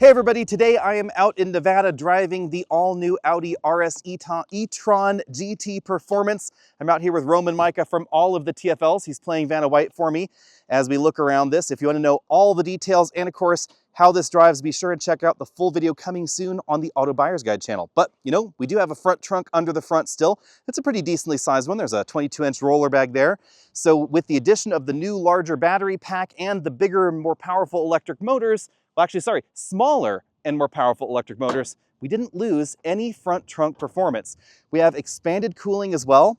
everybody, today I am out in Nevada driving the all-new Audi RS e-tron GT Performance. I'm out here with Roman Micah from all of the TFLs. He's playing Vanna White for me as we look around this. If you want to know all the details and of course how this drives, be sure and check out the full video coming soon on the Auto Buyer's Guide channel. But you know, we do have a front trunk under the front still. It's a pretty decently sized one. There's a 22-inch roller bag there. So with the addition of the new larger battery pack and the bigger, more powerful electric motors, well, actually, sorry, smaller and more powerful electric motors, we didn't lose any front trunk performance. We have expanded cooling as well.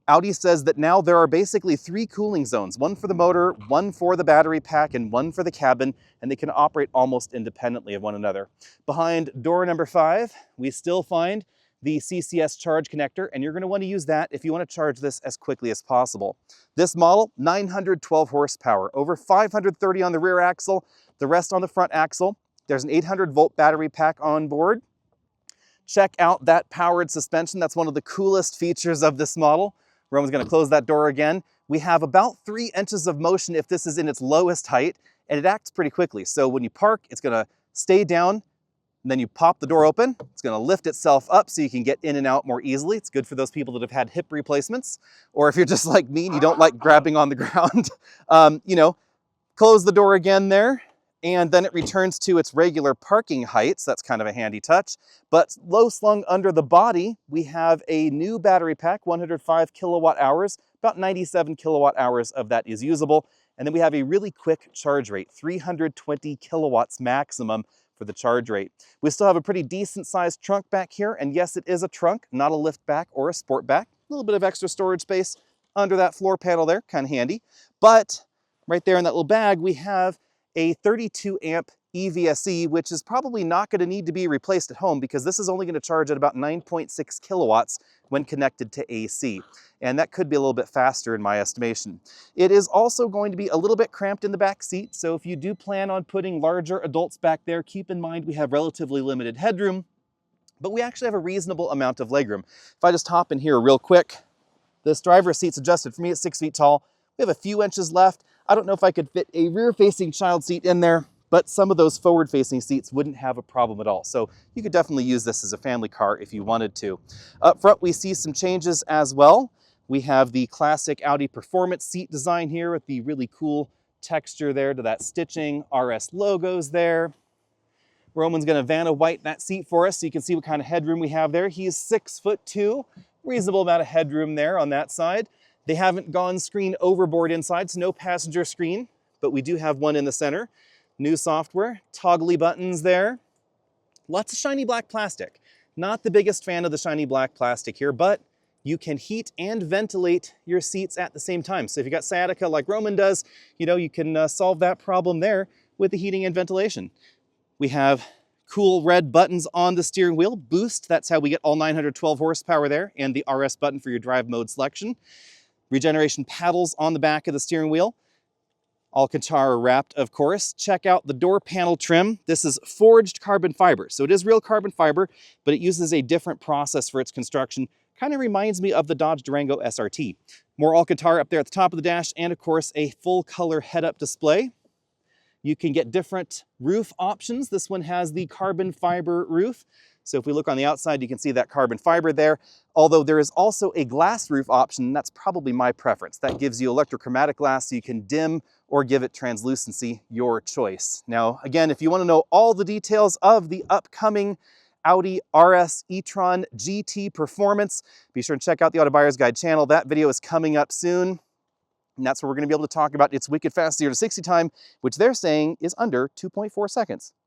Audi says that now there are basically 3 cooling zones, one for the motor, one for the battery pack, and one for the cabin, and they can operate almost independently of one another. Behind door number 5, we still find the CCS charge connector, and you're going to want to use that if you want to charge this as quickly as possible. This model, 912 horsepower, over 530 on the rear axle, the rest on the front axle. There's an 800-volt battery pack on board. Check out that powered suspension. That's one of the coolest features of this model. Roman's going to close that door again. We have about 3 inches of motion if this is in its lowest height, and it acts pretty quickly. So when you park, it's going to stay down, and then you pop the door open. It's going to lift itself up so you can get in and out more easily. It's good for those people that have had hip replacements, or if you're just like me and you don't like grabbing on the ground, you know, close the door again there. And then it returns to its regular parking heights. That's kind of a handy touch. But low slung under the body, we have a new battery pack, 105 kilowatt hours, about 97 kilowatt hours of that is usable. And then we have a really quick charge rate, 320 kilowatts maximum for the charge rate. We still have a pretty decent sized trunk back here. And yes, it is a trunk, not a lift back or a sport back. A little bit of extra storage space under that floor panel there, kind of handy. But right there in that little bag, we have a 32 amp EVSE, which is probably not going to need to be replaced at home because this is only going to charge at about 9.6 kilowatts when connected to AC. And that could be a little bit faster in my estimation. It is also going to be a little bit cramped in the back seat. So if you do plan on putting larger adults back there, keep in mind we have relatively limited headroom, but we actually have a reasonable amount of legroom. If I just hop in here real quick, this driver's seat's adjusted for me at 6 feet tall. We have a few inches left. I don't know if I could fit a rear-facing child seat in there, but some of those forward-facing seats wouldn't have a problem at all. So you could definitely use this as a family car if you wanted to. Up front, we see some changes as well. We have the classic Audi Performance seat design here with the really cool texture there to that stitching, RS logos there. Roman's gonna Vanna White that seat for us so you can see what kind of headroom we have there. He's 6'2", reasonable amount of headroom there on that side. They haven't gone screen overboard inside, so no passenger screen, but we do have one in the center. New software, toggly buttons there. Lots of shiny black plastic. Not the biggest fan of the shiny black plastic here, but you can heat and ventilate your seats at the same time. So if you got sciatica like Roman does, you know, you can solve that problem there with the heating and ventilation. We have cool red buttons on the steering wheel. Boost, that's how we get all 912 horsepower there, and the RS button for your drive mode selection. Regeneration paddles on the back of the steering wheel. Alcantara wrapped, of course. Check out the door panel trim. This is forged carbon fiber. So it is real carbon fiber, but it uses a different process for its construction. Kind of reminds me of the Dodge Durango SRT. More Alcantara up there at the top of the dash, and of course a full color head-up display. You can get different roof options. This one has the carbon fiber roof. So if we look on the outside, you can see that carbon fiber there. Although there is also a glass roof option, that's probably my preference. That gives you electrochromatic glass so you can dim or give it translucency, your choice. Now, again, if you want to know all the details of the upcoming Audi RS e-tron GT Performance, be sure to check out the Auto Buyer's Guide channel. That video is coming up soon. And that's where we're going to be able to talk about its wicked fast 0 to 60 time, which they're saying is under 2.4 seconds.